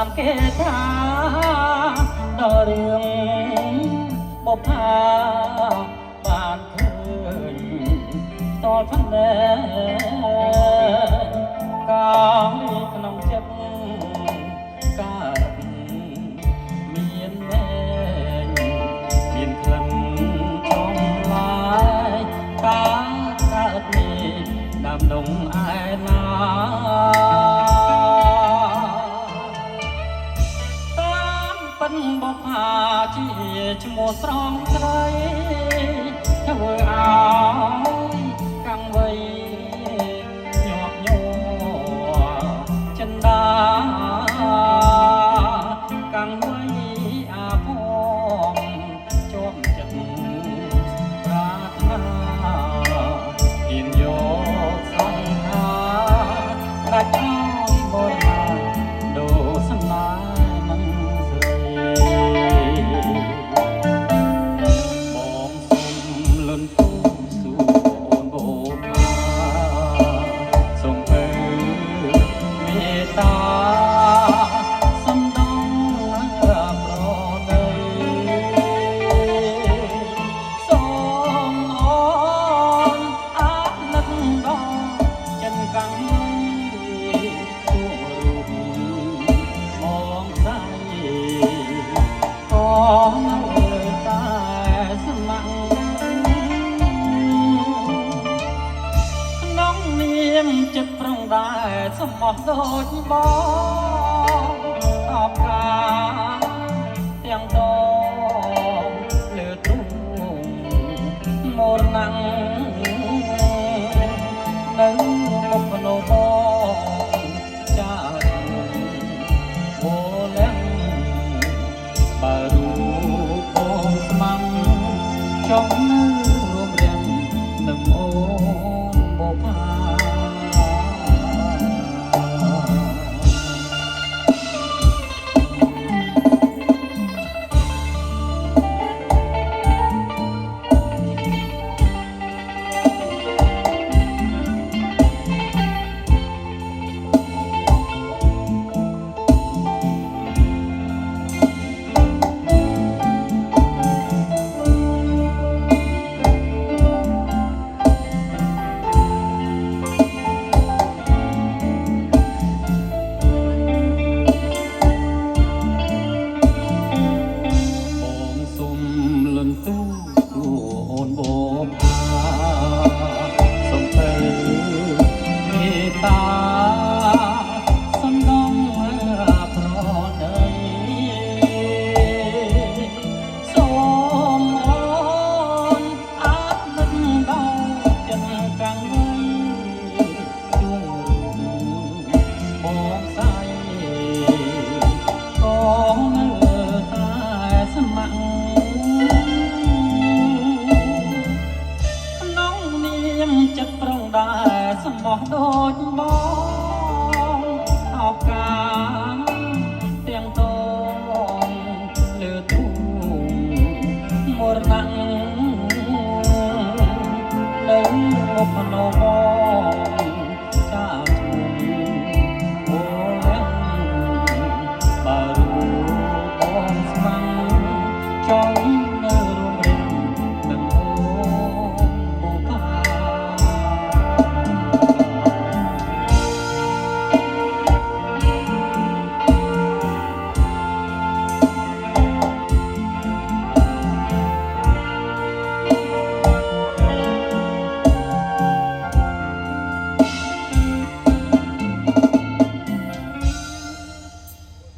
បានគេថាដល់រឿងបុប្ផាបានឃើញតលផងដែរកាលក្នុងចិត្តកើតមានមែនមានក្លិនចំឡាយកើតនេះដើមដងឯណាតាមពិនបុប្ផាជាឈ្មោះស្រងស្រីធ្វើឲ្យកាំងវៃញាប់ញ័រចិន្តាកាំងវៃអាភ័ព្វជាប់ចិត្តប្រាថ្នាហ៊ានយកសង្ខារដាច់ឲ្យបរណាដូរសំណានឹងស្រីបងសុំលន់ទូសួរអូនបូផាសូមពើមេត្តាសំដងប្រដីសូមអូនអាណិតដល់ចិនកាំងទួរូបមងស្រីក៏នៅតែស្ម័គ្រក្នុងនាមចិត្តប្រងដែរសម្បោះដូចបងអបការទាំងដងលើទ្រូងមរណាំងនៅមុខភ្នោបងចាវលាំងបើរូបបងស្មាំចង់នៅរួមរាំនឹងអូនបុប្ផាចិត្តប្រងដែរសម្បោះដូចបងអោបការទាំងតងលើទូមរណាំងនៅមុខភ្នោបង